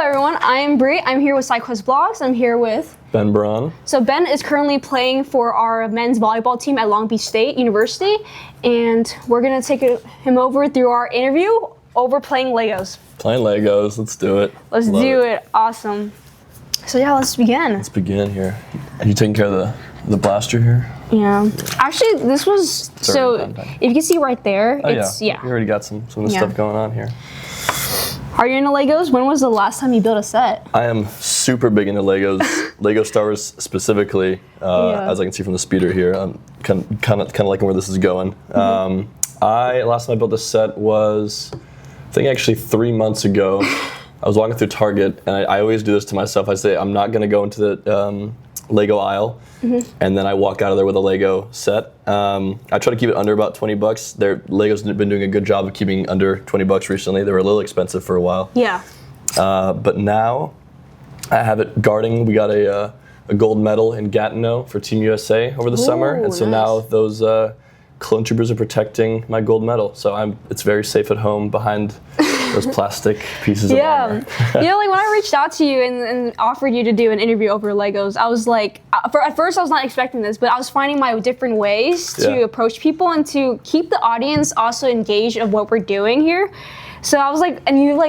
everyone, I'm Bree. I'm here with SideQuest Vlogs. I'm here with Ben Braun. So Ben is currently playing for our men's volleyball team at Long Beach State University, and we're gonna take him over through our interview over playing Legos. Playing Legos, let's do it. Let's do it. Awesome. So yeah, let's begin. Let's begin here. Are you taking care of the blaster here? Yeah. Actually, this was if you can see right there, it's We already got some of the stuff going on here. Are you into Legos? When was the last time you built a set? I am super big into Legos, Lego Star Wars specifically. As I can see from the speeder here, I'm kind of liking where this is going. Last time I built a set was, I think actually 3 months ago. I was walking through Target, and I always do this to myself. I say I'm not going to go into the Lego aisle, and then I walk out of there with a Lego set. I try to keep it under about $20. Legos have been doing a good job of keeping under $20 recently. They were a little expensive for a while. Yeah. But now I have it guarding. We got a gold medal in Gatineau for Team USA over the summer, and so now those clone troopers are protecting my gold medal. So it's very safe at home behind those plastic pieces of armor. You know, like when I reached out to you and offered you to do an interview over Legos, I was like, at first I was not expecting this, but I was finding my different ways to approach people and to keep the audience also engaged of what we're doing here. So I was like, and you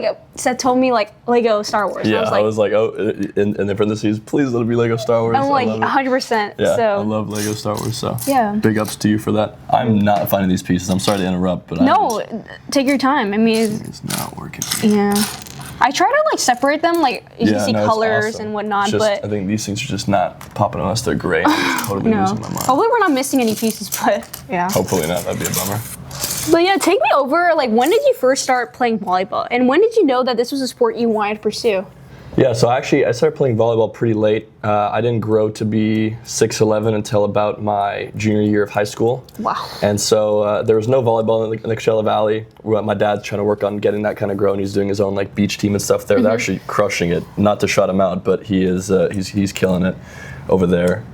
told me like Lego Star Wars. Yeah, I was like, oh, in the parentheses, please let it be Lego Star Wars. I'm like 100%. Yeah, so. I love Lego Star Wars. So yeah, big ups to you for that. I'm not finding these pieces. I'm sorry to interrupt, but take your time. I mean, it's not working. Yeah, I try to separate them, you can see colors and whatnot, but I think these things are just not popping unless they're gray. I'm totally losing my mind. Hopefully we're not missing any pieces, but yeah. Hopefully not. That'd be a bummer. But yeah, take me over, when did you first start playing volleyball? And when did you know that this was a sport you wanted to pursue? Yeah, so actually I started playing volleyball pretty late. I didn't grow to be 6'11" until about my junior year of high school. Wow. And so there was no volleyball in the Coachella Valley. My dad's trying to work on getting that kind of grown. He's doing his own beach team and stuff there. They're actually crushing it. Not to shut him out, but he's killing it over there.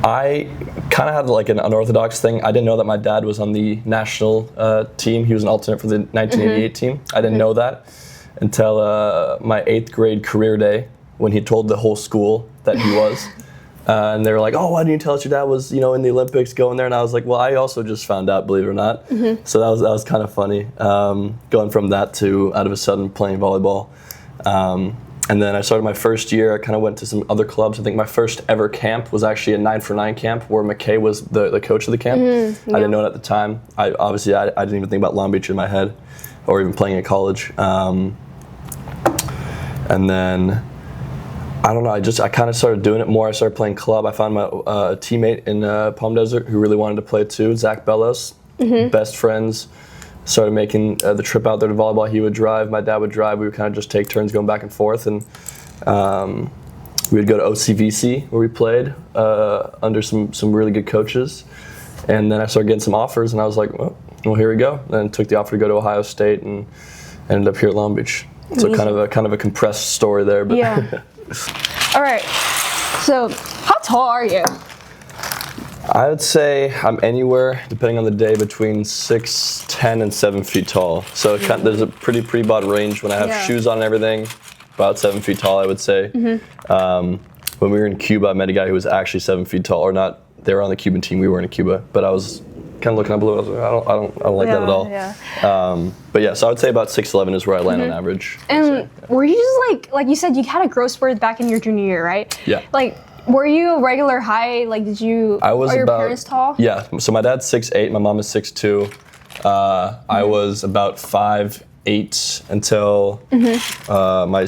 I kind of had an unorthodox thing. I didn't know that my dad was on the national team. He was an alternate for the 1988 team. I didn't know that until my 8th grade career day when he told the whole school that he was. And they were like, oh, why didn't you tell us your dad was in the Olympics going there? And I was like, well, I also just found out, believe it or not. So that was kind of funny, going from that to out of a sudden playing volleyball. And then I started my first year. I kind of went to some other clubs. I think my first ever camp was actually a 9-for-9 camp where McKay was the coach of the camp. I didn't know it at the time. I didn't even think about Long Beach in my head or even playing at college. And then, I don't know, I kind of started doing it more. I started playing club. I found my teammate in Palm Desert who really wanted to play too, Zach Bellos, best friends. Started making the trip out there to volleyball. He would drive, my dad would drive. We would kind of just take turns going back and forth, and we would go to OCVC where we played under some really good coaches. And then I started getting some offers, and I was like, well, here we go. Then took the offer to go to Ohio State and ended up here at Long Beach. So kind of a compressed story there, but yeah. All right. So how tall are you? I would say I'm anywhere, depending on the day, between 6'10" and 7 feet tall. So there's a pretty broad range. When I have shoes on and everything, about 7 feet tall, I would say. When we were in Cuba, I met a guy who was actually 7 feet tall, or not. They were on the Cuban team. We weren't in Cuba, but I was kind of looking up a little. I was like, I don't like that at all. Yeah. But yeah, so I would say about 6'11" is where I land on average. And were you just like you said, you had a growth spurt back in your junior year, right? Yeah. Were you a regular height? Are your parents tall? Yeah, so my dad's 6'8", my mom is 6'2". I was about 5'8" until my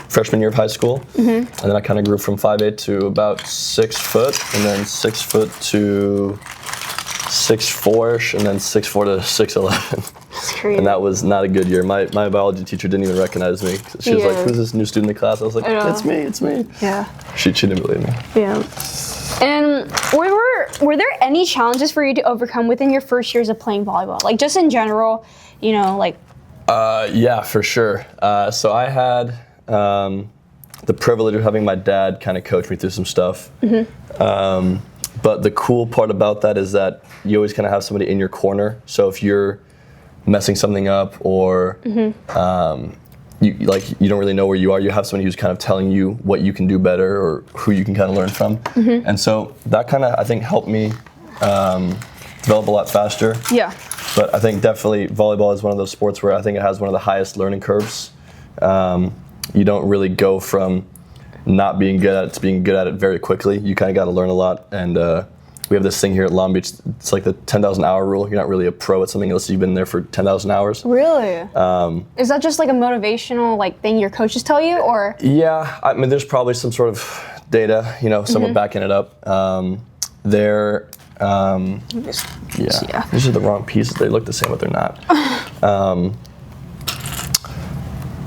freshman year of high school. And then I kind of grew from 5'8" to about 6 foot, and then 6 foot to 6'4", and then 6'4" to 6'11". That's crazy. And that was not a good year. My biology teacher didn't even recognize me. She was like, who's this new student in the class? I was like, it's me. Yeah. She didn't believe me. Yeah. And were there any challenges for you to overcome within your first years of playing volleyball? Just in general, Yeah, for sure. So I had the privilege of having my dad kind of coach me through some stuff. But the cool part about that is that you always kind of have somebody in your corner. So if you're messing something up or you don't really know where you are. You have somebody who's kind of telling you what you can do better or who you can kind of learn from. And so that kind of, I think, helped me develop a lot faster. Yeah. But I think definitely volleyball is one of those sports where I think it has one of the highest learning curves. You don't really go from not being good at it to being good at it very quickly. You kind of got to learn a lot. And we have this thing here at Long Beach. It's like the 10,000 hour rule. You're not really a pro at something unless you've been there for 10,000 hours. Really? Is that just like a motivational thing your coaches tell you, or? Yeah, I mean, there's probably some sort of data, someone backing it up. These are the wrong pieces. They look the same, but they're not.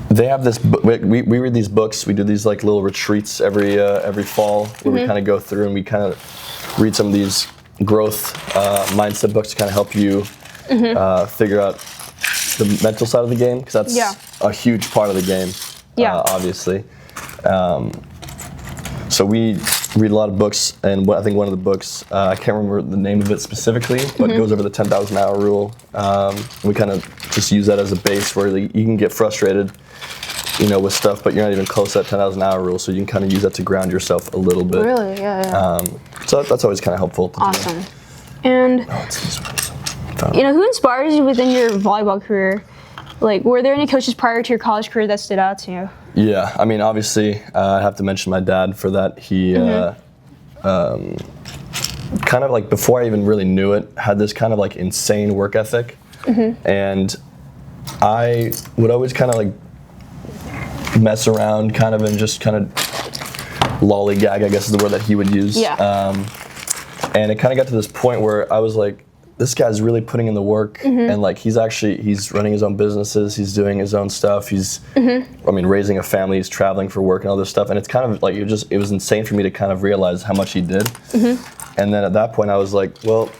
They have this. We read these books. We do these little retreats every fall where we kind of go through and we kind of read some of these growth mindset books to kind of help you figure out the mental side of the game, because that's a huge part of the game, obviously. So we read a lot of books, and I think one of the books, I can't remember the name of it specifically, but it goes over the 10,000 hour rule. We kind of just use that as a base where you can get frustrated, with stuff, but you're not even close to that 10,000 hour rule, so you can kind of use that to ground yourself a little bit. Really? Yeah. So that's always kind of helpful. Awesome. And it's these ones. who inspires you within your volleyball career? Were there any coaches prior to your college career that stood out to you? Yeah, I mean, obviously, I have to mention my dad for that. He kind of before I even really knew it, had this kind of insane work ethic, and I would always kind of mess around and just kind of lollygag, I guess is the word that he would use. Yeah. And it kind of got to this point where I was like, this guy's really putting in the work, and he's running his own businesses, he's doing his own stuff, he's raising a family, he's traveling for work and all this stuff, and it's kind of it was insane for me to kind of realize how much he did. And then at that point I was like, well,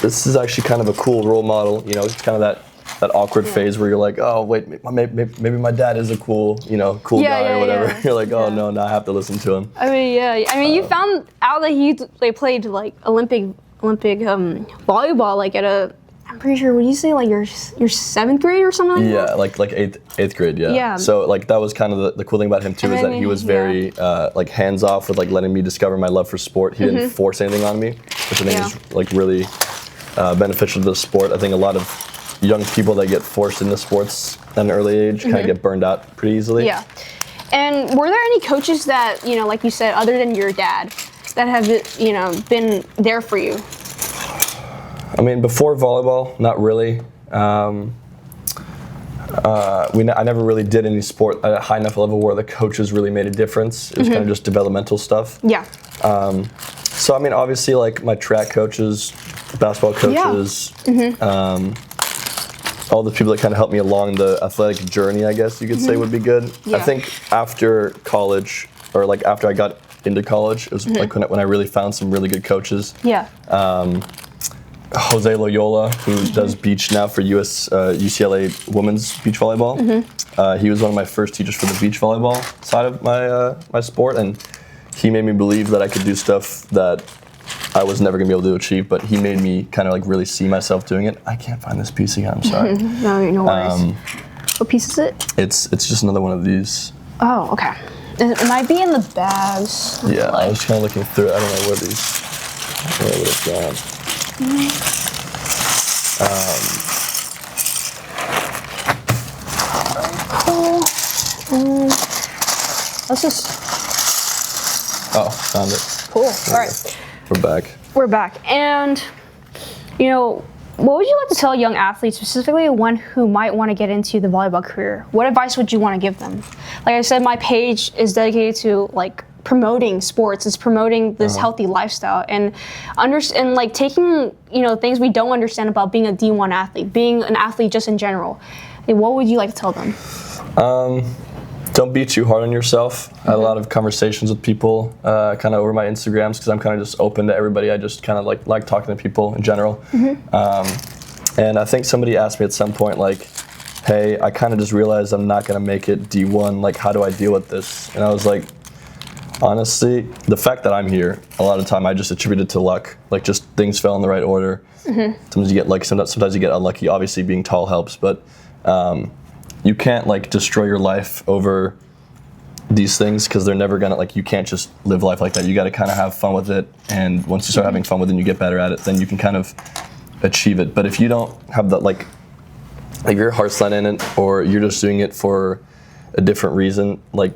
this is actually kind of a cool role model, it's kind of that awkward phase where you're like, oh wait, maybe my dad is a cool guy or whatever. Yeah. You're like, oh no, I have to listen to him. You found out that they played Olympic volleyball at I'm pretty sure, would you say your 7th grade or something like that? Yeah, eighth grade, yeah. So that was kind of the cool thing about him too, is that he was very hands off with letting me discover my love for sport. He didn't force anything on me, which I think is really beneficial to the sport. I think a lot of young people that get forced into sports at an early age kind of get burned out pretty easily. Yeah. And were there any coaches that, like you said, other than your dad, that have, been there for you? I mean, before volleyball, not really. I never really did any sport at a high enough level where the coaches really made a difference. It was kind of just developmental stuff. Yeah. So, I mean, obviously, my track coaches, basketball coaches, all the people that kind of helped me along the athletic journey, I guess you could say, would be good. Yeah. I think after college, or after I got into college, it was when I really found some really good coaches. Yeah. Jose Loyola, who does beach now for UCLA women's beach volleyball. He was one of my first teachers for the beach volleyball side of my sport, and he made me believe that I could do stuff that I was never gonna be able to achieve, but he made me kind of really see myself doing it. I can't find this piece again, I'm sorry. No worries. What piece is it? It's just another one of these. Oh, okay. It might be in the bags. Yeah, I was kind of looking through it. I don't know where these, I don't know where it's gone. Let's just. Oh, found it. Cool. All right. We're back. And, what would you like to tell young athletes, specifically one who might want to get into the volleyball career? What advice would you want to give them? Like I said, my page is dedicated to promoting sports. It's promoting this healthy lifestyle and taking things we don't understand about being a D1 athlete, being an athlete just in general. What would you like to tell them? Don't be too hard on yourself. I had a lot of conversations with people kind of over my Instagrams, because I'm kind of just open to everybody. I just kind of like talking to people in general. And I think somebody asked me at some point, hey, I kind of just realized I'm not going to make it D1. How do I deal with this? And I was like, honestly, the fact that I'm here, a lot of the time I just attribute it to luck. Just things fell in the right order. Sometimes you get sometimes you get unlucky. Obviously, being tall helps, but you can't like destroy your life over these things because they're never gonna, like, you can't just live life like that. You got to kind of have fun with it, and once you start having fun with it and you get better at it, then you can kind of achieve it. But if you don't have that, like your heart's not in it, or you're just doing it for a different reason, like,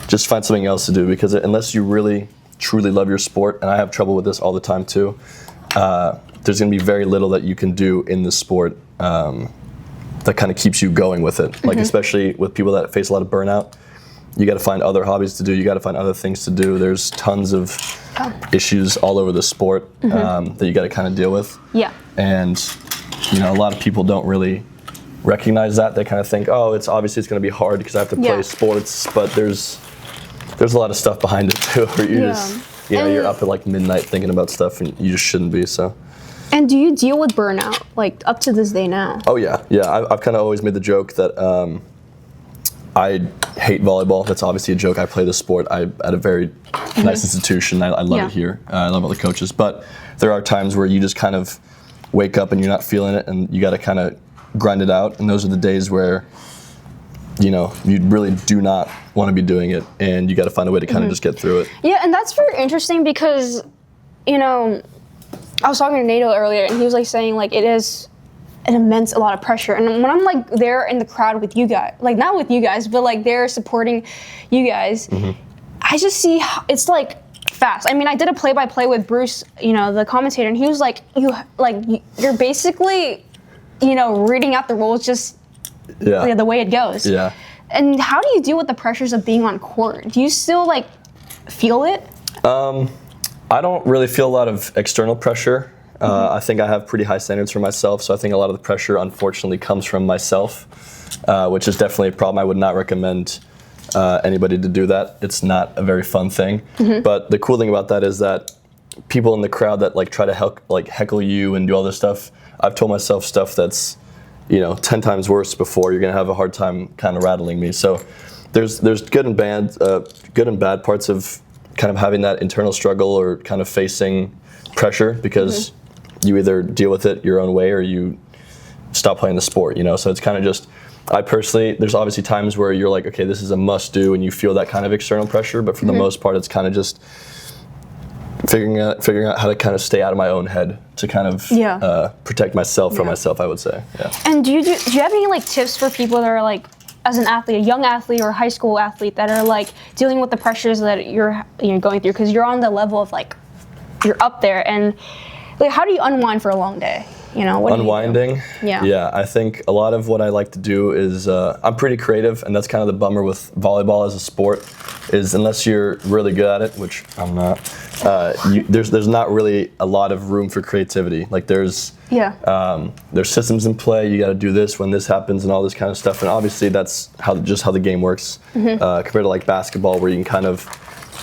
just find something else to do, because unless you really truly love your sport, and I have trouble with this all the time too, there's going to be very little that you can do in the sport that kind of keeps you going with it. Like, especially with people that face a lot of burnout, you got to find other hobbies to do. You got to find other things to do. There's tons of issues all over the sport that you got to kind of deal with. Yeah. And, you know, a lot of people don't really recognize that. They kind of think, oh, it's going to be hard because I have to play sports, but there's a lot of stuff behind it too, where you just, you know, you're up at like midnight thinking about stuff, and you just shouldn't be. So. And do you deal with burnout, like, up to this day now? Oh yeah. I've kind of always made the joke that I hate volleyball. That's obviously a joke. I play the sport. I'm at a very nice institution. I love it here. I love all the coaches. But there are times where you just kind of wake up and you're not feeling it, and you got to kind of grind it out. And those are the days where, you know, you really do not want to be doing it, and you got to find a way to kind of just get through it. Yeah, and that's very interesting because, you know, I was talking to Nato earlier, and he was like saying like it is an immense a lot of pressure. And when I'm like there in the crowd with you guys, like not with you guys, but like they're supporting you guys, I just see how it's like fast. I mean, I did a play-by-play with Bruce, you know, the commentator, and he was like, you're basically, you know, reading out the rules just the way it goes. Yeah. And how do you deal with the pressures of being on court? Do you still like feel it? I don't really feel a lot of external pressure. I think I have pretty high standards for myself, so I think a lot of the pressure, unfortunately, comes from myself, which is definitely a problem. I would not recommend anybody to do that. It's not a very fun thing. But the cool thing about that is that people in the crowd that like try to heckle you and do all this stuff, I've told myself stuff that's, you know, 10 times worse before. You're gonna have a hard time kind of rattling me. So there's good and bad parts of kind of having that internal struggle or kind of facing pressure, because you either deal with it your own way or you stop playing the sport, you know? So it's kind of just, I personally, there's obviously times where you're like, okay, this is a must do, and you feel that kind of external pressure, but for the most part, it's kind of just figuring out how to kind of stay out of my own head to kind of protect myself from myself, I would say. Yeah. And do you have any like tips for people that are like, as an athlete, a young athlete or a high school athlete that are like dealing with the pressures that you're going through, because you're on the level of like, you're up there, and like, how do you unwind for a long day? You know, what unwinding? Do you do? Yeah, I think a lot of what I like to do is, I'm pretty creative, and that's kind of the bummer with volleyball as a sport, is unless you're really good at it, which I'm not, there's not really a lot of room for creativity. Like there's systems in play, you got to do this when this happens and all this kind of stuff, and obviously that's how the game works, compared to like basketball, where you can kind of,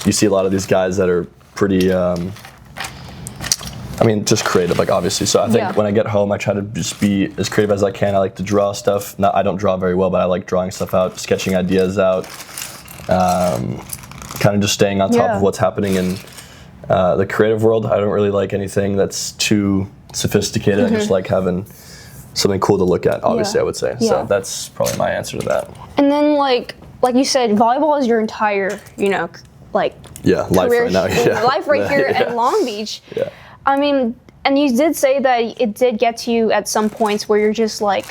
you see a lot of these guys that are pretty, I mean, just creative, like obviously. So I think when I get home, I try to just be as creative as I can. I like to draw stuff. I don't draw very well, but I like drawing stuff out, sketching ideas out, kind of just staying on top of what's happening in the creative world. I don't really like anything that's too sophisticated. I just like having something cool to look at, obviously, I would say. So that's probably my answer to that. And then like you said, volleyball is your entire, you know, like life right now. Life right here at Long Beach. Yeah. I mean, and you did say that it did get to you at some points where you're just like,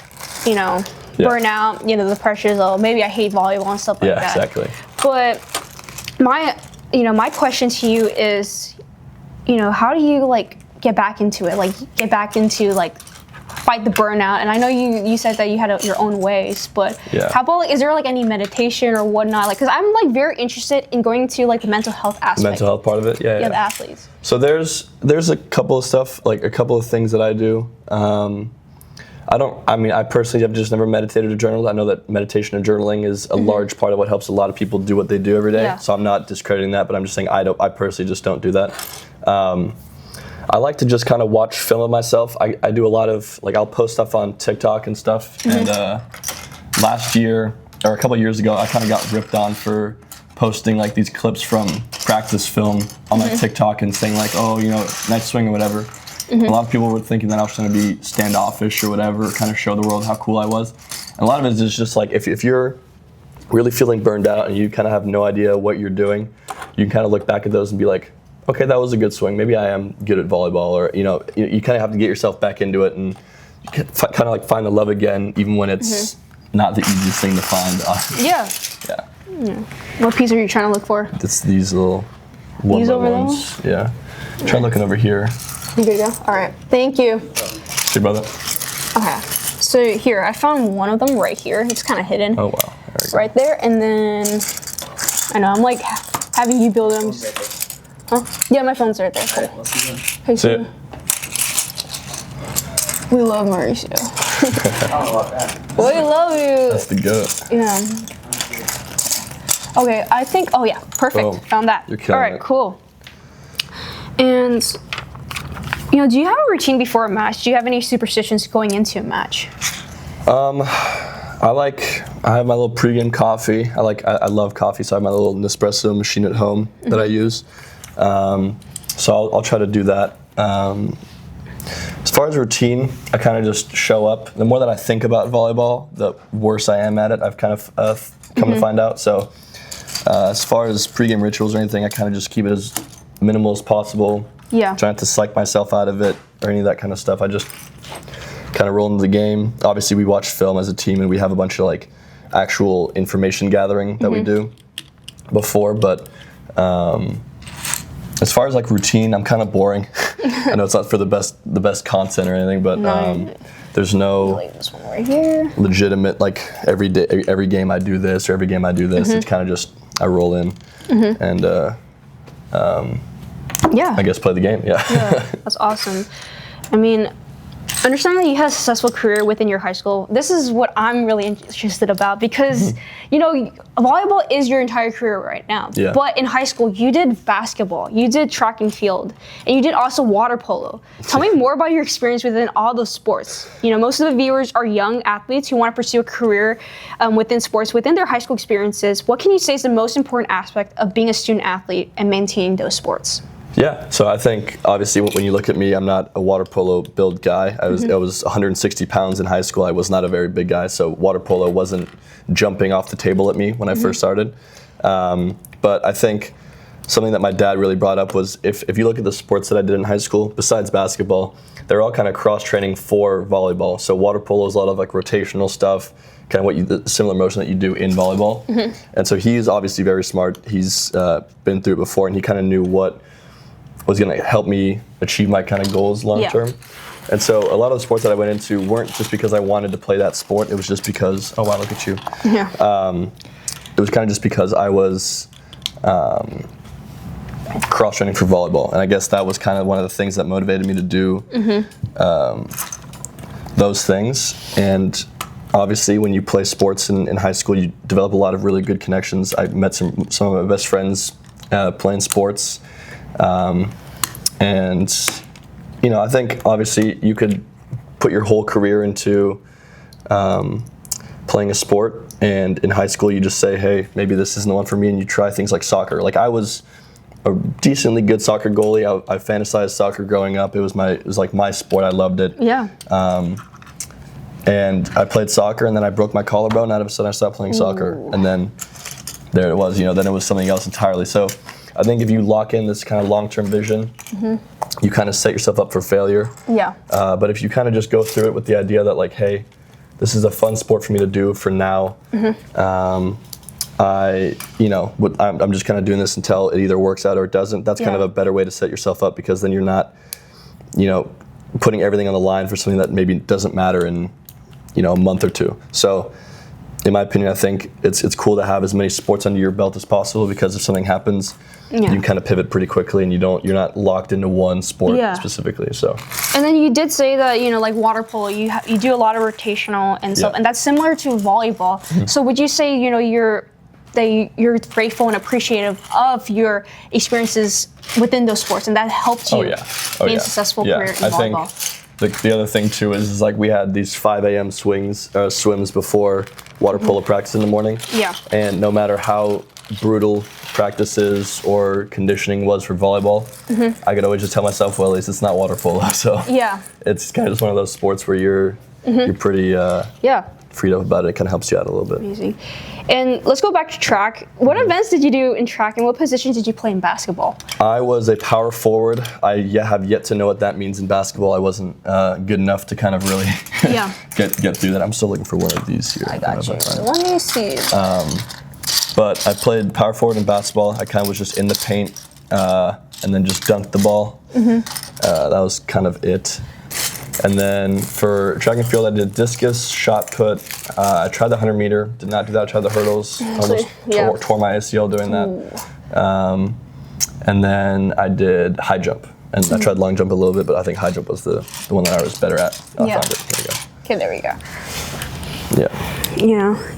you know, burnout, you know, the pressures of maybe I hate volleyball and stuff like that. Yeah, exactly. But my question to you is, you know, how do you like get back into it? Like get back into like fight the burnout? And I know you said that you had your own ways, but how about like, is there like any meditation or whatnot? Like, because I'm like very interested in going to like the mental health aspect. Mental health part of it, yeah. The athletes. So there's a couple of stuff, like a couple of things that I do. I personally have just never meditated or journaled. I know that meditation and journaling is a large part of what helps a lot of people do what they do every day. Yeah. So I'm not discrediting that, but I'm just saying I personally just don't do that. I like to just kind of watch film of myself. I do a lot of, like, I'll post stuff on TikTok and stuff. And last year, or a couple of years ago, I kind of got ripped on for posting like these clips from practice film on my TikTok and saying like, oh, you know, nice swing or whatever. A lot of people were thinking that I was trying to be standoffish or whatever, kind of show the world how cool I was. And a lot of it is just like if you're really feeling burned out and you kind of have no idea what you're doing, you can kind of look back at those and be like, okay, that was a good swing. Maybe I am good at volleyball, or you kind of have to get yourself back into it and kind of like find the love again, even when it's not the easiest thing to find. Yeah. What piece are you trying to look for? It's these little These over ones. Yeah. Try looking over here. You good to go? All right. Thank you. See, brother. Okay. So here, I found one of them right here. It's kind of hidden. Oh wow. It's right there, and then I know I'm like having you build them. Huh? Yeah, my phone's right there. Cool. Hey, See it? We love Mauricio. We love you. That's the goat. Yeah. Okay, I think. Oh yeah, perfect. Boom. Found that. You're killing All right, it. cool. And do you have a routine before a match? Do you have any superstitions going into a match? I have my little pregame coffee. I love coffee, so I have my little Nespresso machine at home that I use. So I'll try to do that. As far as routine, I kind of just show up. The more that I think about volleyball, the worse I am at it. I've kind of come to find out. So as far as pregame rituals or anything, I kind of just keep it as minimal as possible. Yeah. Try not to psych myself out of it or any of that kind of stuff. I just kind of roll into the game. Obviously, we watch film as a team, and we have a bunch of like actual information gathering that we do before. But as far as like routine, I'm kind of boring. I know it's not for the best content or anything, but there's no This one right here. legitimate like every game I do this or every game I do this. It's kind of just I roll in and Yeah. I guess play the game. Yeah. That's awesome. I mean, understanding that you had a successful career within your high school, this is what I'm really interested about because, volleyball is your entire career right now. Yeah. But in high school, you did basketball, you did track and field, and you did also water polo. Tell me more about your experience within all those sports. Most of the viewers are young athletes who want to pursue a career within sports, within their high school experiences. What can you say is the most important aspect of being a student athlete and maintaining those sports? Yeah, so I think obviously when you look at me, I'm not a water polo build guy. I was 160 pounds in high school. I was not a very big guy, so water polo wasn't jumping off the table at me when I first started. But I think something that my dad really brought up was if you look at the sports that I did in high school, besides basketball, they're all kind of cross-training for volleyball. So water polo is a lot of like rotational stuff, kind of the similar motion that you do in volleyball. And so he's obviously very smart. He's been through it before, and he kind of knew what was going to help me achieve my kind of goals long term. And so a lot of the sports that I went into weren't just because I wanted to play that sport. It was just because, oh wow, look at you. Yeah. It was kind of just because I was cross-training for volleyball. And I guess that was kind of one of the things that motivated me to do those things. And obviously when you play sports in high school, you develop a lot of really good connections. I met some of my best friends playing sports. And I think obviously you could put your whole career into playing a sport, and in high school you just say, hey, maybe this isn't the one for me, and you try things like soccer. Like I was a decently good soccer goalie. I fantasized soccer growing up. It was like my sport. I loved it. Yeah. And I played soccer, and then I broke my collarbone, and all of a sudden I stopped playing soccer, and then there it was. Then it was something else entirely. So I think if you lock in this kind of long-term vision, you kind of set yourself up for failure. Yeah. But if you kind of just go through it with the idea that like, hey, this is a fun sport for me to do for now. I'm just kind of doing this until it either works out or it doesn't. That's kind of a better way to set yourself up, because then you're not, putting everything on the line for something that maybe doesn't matter in, a month or two. So in my opinion, I think it's cool to have as many sports under your belt as possible, because if something happens, you can kind of pivot pretty quickly, and you're not locked into one sport specifically. So. And then you did say that like water polo, you do a lot of rotational and stuff, and that's similar to volleyball. So would you say you're grateful and appreciative of your experiences within those sports, and that helped you gain a successful career in volleyball? I think the other thing too is like we had these 5 a.m. swims before water polo practice in the morning. Yeah. And no matter how brutal practices or conditioning was for volleyball, I could always just tell myself, well, at least it's not water polo. So it's kind of just one of those sports where you're pretty freed up about it. It kind of helps you out a little bit. Amazing. And let's go back to track. What events did you do in track, and what positions did you play in basketball? I was a power forward. I have yet to know what that means in basketball. I wasn't good enough to kind of really get through that. I'm still looking for one of these here. I got you. Let me see. But I played power forward in basketball. I kind of was just in the paint and then just dunked the ball. That was kind of it. And then for track and field, I did discus, shot put. I tried the 100 meter, did not do that. I tried the hurdles, almost tore my ACL doing that. And then I did high jump. And I tried long jump a little bit, but I think high jump was the one that I was better at. I found it. There we go. Okay, there we go. Yeah.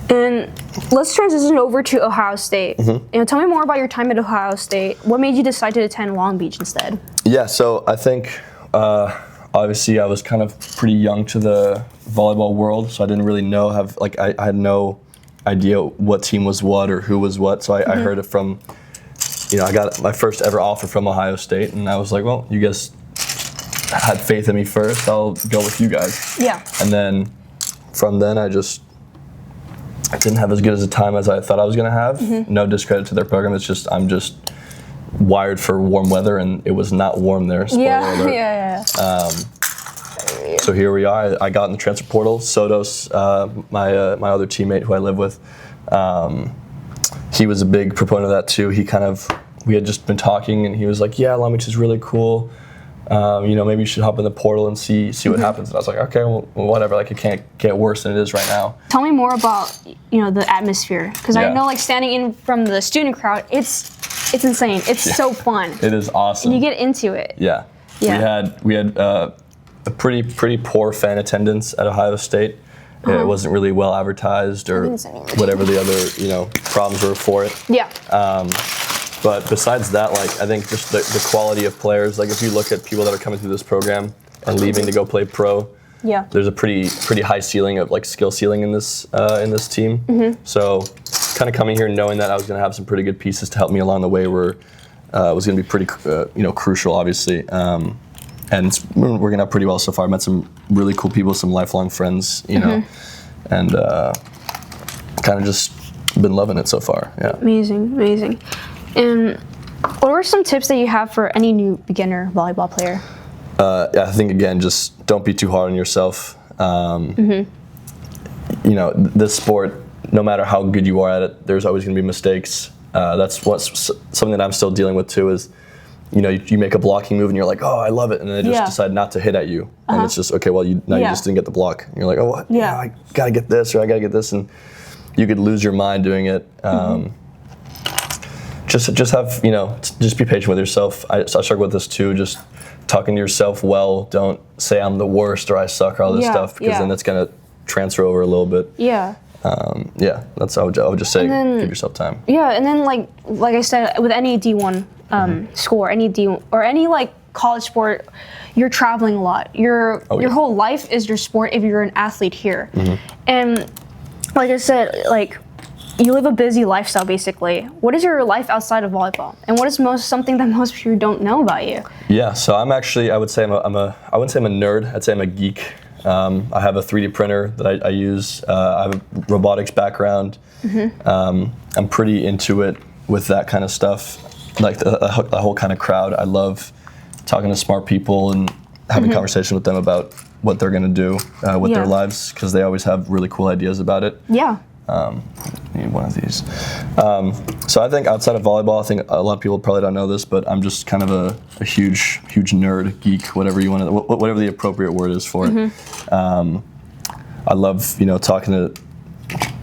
And let's transition over to Ohio State. Tell me more about your time at Ohio State. What made you decide to attend Long Beach instead? Yeah, so I think obviously I was kind of pretty young to the volleyball world, so I didn't really know, I had no idea what team was what or who was what, so I heard it from, I got my first ever offer from Ohio State, and I was like, well, you guys had faith in me first, I'll go with you guys. Yeah. And then from then I didn't have as good as a time as I thought I was going to have. No discredit to their program, it's just I'm just wired for warm weather, and it was not warm there. Spoiler alert. So here we are. I got in the transfer portal. Sotos, my other teammate who I live with, he was a big proponent of that too. We had just been talking, and he was like, "Yeah, Long Beach is really cool. Maybe you should hop in the portal and see what happens." And I was like, "Okay, well, whatever. Like, it can't get worse than it is right now." Tell me more about the atmosphere, because I know standing in from the student crowd, it's insane. It's so fun. It is awesome. And you get into it. Yeah. We had a pretty poor fan attendance at Ohio State. It wasn't really well advertised or whatever the other problems were for it. Yeah. But besides that, I think just the quality of players. If you look at people that are coming through this program and leaving to go play pro, there's a pretty high ceiling of skill ceiling in this team. So kind of coming here knowing that I was going to have some pretty good pieces to help me along the way was going to be pretty crucial, obviously. And we're going to have pretty well so far. I met some really cool people, some lifelong friends, and kind of just been loving it so far. Yeah. Amazing. And what were some tips that you have for any new beginner volleyball player? I think, again, just don't be too hard on yourself. This sport, no matter how good you are at it, there's always going to be mistakes. That's something that I'm still dealing with too is, you make a blocking move and you're like, oh, I love it. And then they just decide not to hit at you. And it's just, okay, well, you just didn't get the block. And you're like, oh, what? Yeah, I got to get this or I got to get this. And you could lose your mind doing it. Just have, just be patient with yourself. I struggle with this too, just talking to yourself well. Don't say I'm the worst or I suck or all this stuff, because then that's going to transfer over a little bit. That's how I would just say, give yourself time. Yeah, and then like I said, with any D1 score, any D1 or any college sport, you're traveling a lot. Your whole life is your sport if you're an athlete here. And like I said, you live a busy lifestyle basically. What is your life outside of volleyball? And what is something that most people don't know about you? Yeah, so I'm actually, I wouldn't say I'm a nerd, I'd say I'm a geek. I have a 3D printer that I use. I have a robotics background. I'm pretty into it with that kind of stuff, the whole kind of crowd. I love talking to smart people and having conversation with them about what they're going to do with their lives, because they always have really cool ideas about it. Need one of these. So I think outside of volleyball, I think a lot of people probably don't know this, but I'm just kind of a huge nerd, geek, whatever you want to, whatever the appropriate word is for it. I love, talking to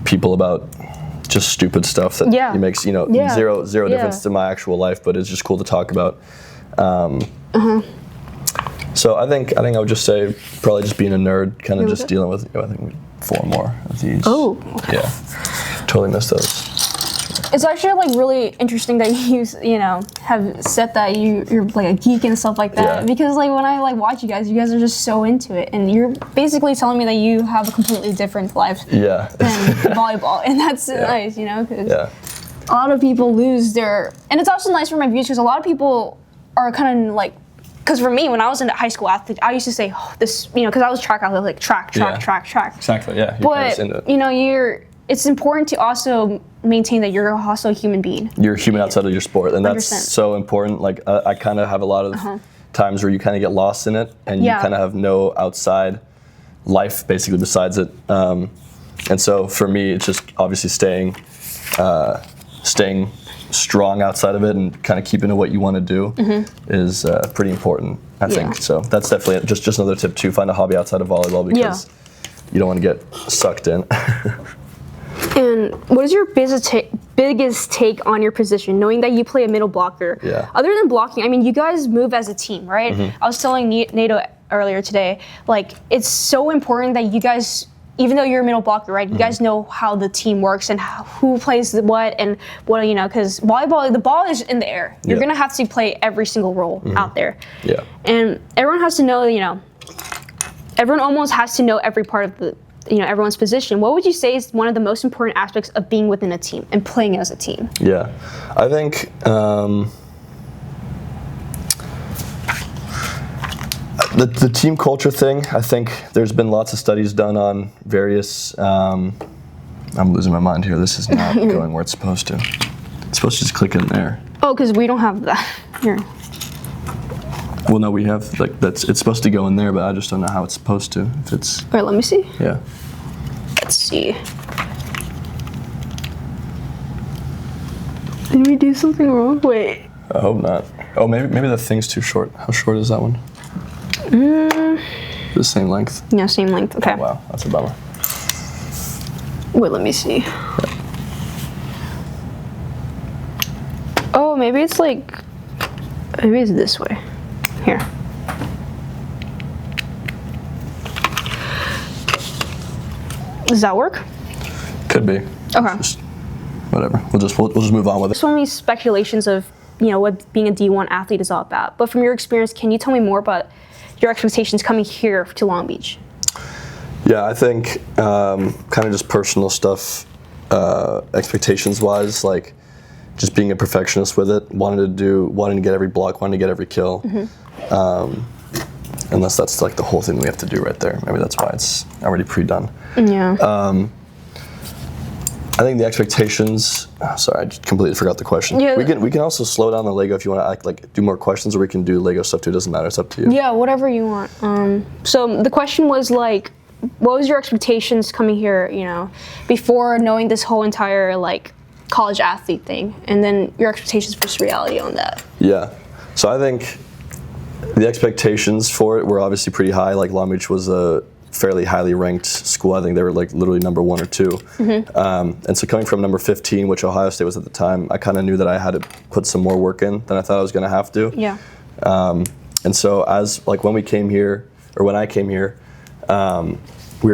people about just stupid stuff that makes, zero difference to my actual life, but it's just cool to talk about. So I think I would just say probably just being a nerd, kind of just dealing with, I think 4 more of these. Oh, okay. Yeah, totally missed those. It's actually really interesting that you have said that you're like a geek and stuff like that, because when I watch you guys are just so into it, and you're basically telling me that you have a completely different life than volleyball, and that's nice, because a lot of people lose their, and it's also nice for my views because a lot of people are kind of because for me, when I was in high school athlete, I used to say, oh, this, because I was track athlete, like track. Exactly, yeah. But, it's important to also maintain that you're also a human being. You're a human outside of your sport, and that's 100%. so important. Like, I kind of have a lot of times where you kind of get lost in it, and you kind of have no outside life, basically, besides it. And so, for me, it's just obviously staying strong outside of it and kind of keeping to what you want to do is pretty important, I think. So that's definitely just another tip too. Find a hobby outside of volleyball because you don't want to get sucked in. And what is your biggest take on your position, knowing that you play a middle blocker? Yeah. Other than blocking, I mean, you guys move as a team, right? I was telling Nato earlier today, like, it's so important that you guys, even though you're a middle blocker, right, you guys know how the team works and who plays what and what, because volleyball, the ball is in the air. You're going to have to play every single role out there. Yeah. And everyone has to know, everyone almost has to know every part of the, everyone's position. What would you say is one of the most important aspects of being within a team and playing as a team? Yeah, I think the team culture thing, I think there's been lots of studies done on various, I'm losing my mind here. This is not going where it's supposed to. It's supposed to just click in there. Oh, because we don't have that here. Well, no, we have, it's supposed to go in there, but I just don't know how it's supposed to. If it's... All right, let me see. Yeah. Let's see. Did we do something wrong? Wait. I hope not. Oh, maybe the thing's too short. How short is that one? The same length? Yeah, same length. Okay. Oh, wow, that's a bummer. Wait, let me see. Yeah. Oh, maybe it's this way. Here. Does that work? Could be. Okay. Just whatever. We'll just move on with it. So many speculations of what being a D1 athlete is all about. But from your experience, can you tell me more about your expectations coming here to Long Beach? Yeah, I think kind of just personal stuff, expectations-wise, like just being a perfectionist with it, wanting to get every block, wanting to get every kill. Unless that's like the whole thing we have to do right there. Maybe that's why it's already pre-done. Yeah. I think the expectations. Sorry, I just completely forgot the question. Yeah. We can also slow down the Lego if you want to do more questions, or we can do Lego stuff too. It doesn't matter. It's up to you. Yeah, whatever you want. So the question was what was your expectations coming here? Before knowing this whole entire college athlete thing, and then your expectations versus reality on that. Yeah. So I think the expectations for it were obviously pretty high. Like Long Beach was a fairly highly ranked school. I think they were literally number 1 or 2. And so coming from number 15, which Ohio State was at the time, I kind of knew that I had to put some more work in than I thought I was going to have to. Yeah. And so as when I came here, we were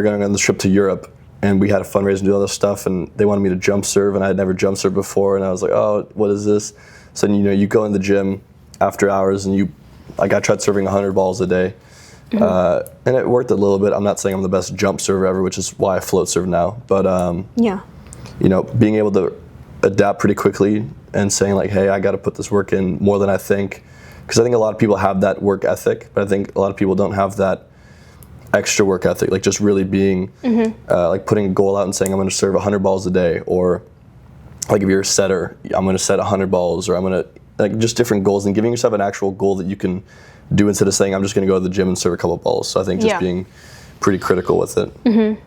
going on the trip to Europe, and we had a fundraiser and do all this stuff, and they wanted me to jump serve, and I had never jump served before, and I was like, oh, what is this? So you go in the gym after hours, and I tried serving 100 balls a day. And it worked a little bit. I'm not saying I'm the best jump server ever, which is why I float serve now. But being able to adapt pretty quickly and saying hey, I got to put this work in more than I think, because I think a lot of people have that work ethic, but I think a lot of people don't have that extra work ethic, just really being putting a goal out and saying I'm going to serve 100 balls a day, or if you're a setter, I'm going to set 100 balls, or I'm going to just different goals, and giving yourself an actual goal that you can do instead of saying I'm just going to go to the gym and serve a couple of balls. So I think just being pretty critical with it. And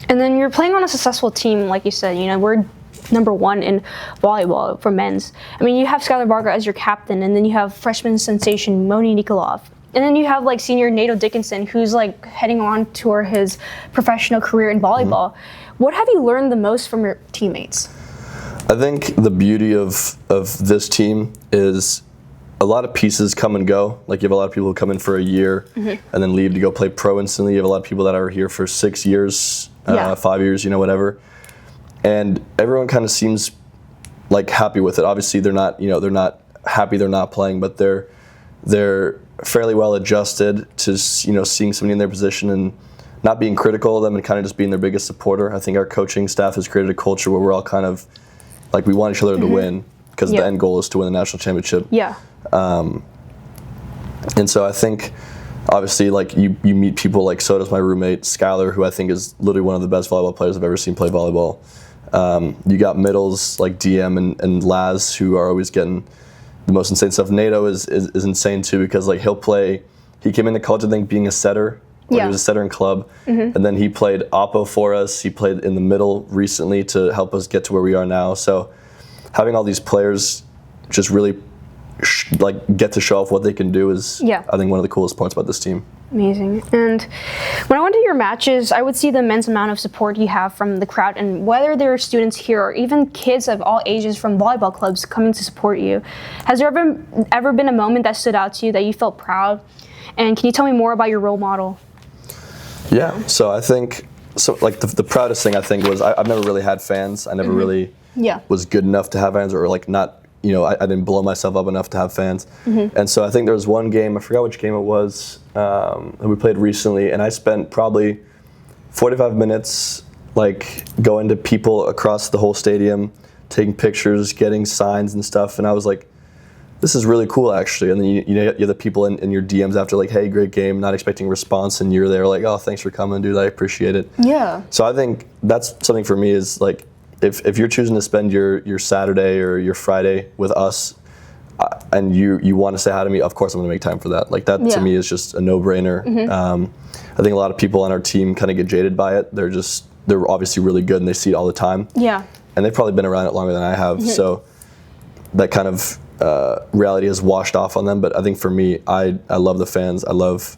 then you're playing on a successful team, like you said. We're number 1 in volleyball for men's. I mean, you have Skylar Varga as your captain, and then you have freshman sensation Moni Nikolov. And then you have senior Nato Dickinson, who's heading on toward his professional career in volleyball. What have you learned the most from your teammates? I think the beauty of this team is a lot of pieces come and go. You have a lot of people who come in for a year and then leave to go play pro instantly. You have a lot of people that are here for 6 years, 5 years, whatever. And everyone kind of seems happy with it. Obviously, they're not happy they're not playing, but they're fairly well adjusted to seeing somebody in their position and not being critical of them and kind of just being their biggest supporter. I think our coaching staff has created a culture where we're all kind of we want each other to win, because the end goal is to win the national championship. Yeah. And And so I think, obviously, like you meet people like, so does my roommate Skylar, who I think is literally one of the best volleyball players I've ever seen play volleyball. You got middles like DM and Laz, who are always getting the most insane stuff. Nato is insane too, because like he came into college I think being a setter. He was a setter in club, and then he played oppo for us. He played in the middle recently to help us get to where we are now. So having all these players just really get to show off what they can do is, I think, one of the coolest parts about this team. Amazing. And when I went to your matches, I would see the immense amount of support you have from the crowd, and whether there are students here or even kids of all ages from volleyball clubs coming to support you. Has there ever been a moment that stood out to you that you felt proud? And can you tell me more about your role model? Yeah, so I think, like the proudest thing I think was I've never really had fans. I never really was good enough to have fans, or like not, I didn't blow myself up enough to have fans. And so I think there was one game, I forgot which game it was, that we played recently, and I spent probably 45 minutes like going to people across the whole stadium, taking pictures, getting signs and stuff, and I was like, this is really cool actually. And then you have the people in your DMs after like, hey, great game, not expecting a response, and you're there like, oh, thanks for coming, dude, I appreciate it. Yeah. So I think that's something for me is like, if you're choosing to spend your Saturday or your Friday with us, and you want to say hi to me, of course I'm going to make time for that. Like that to me is just a no-brainer. I think a lot of people on our team kind of get jaded by it. They're obviously really good and they see it all the time. Yeah. And they've probably been around it longer than I have. So that kind of reality has washed off on them. But I think for me, I love the fans. I love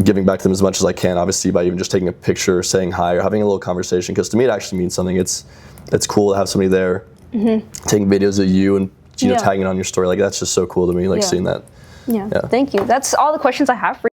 giving back to them as much as I can, obviously by even just taking a picture, saying hi, or having a little conversation, because to me it actually means something. It's cool to have somebody there taking videos of you and tagging it on your story. Like that's just so cool to me, like seeing that. Yeah, thank you. That's all the questions I have for you.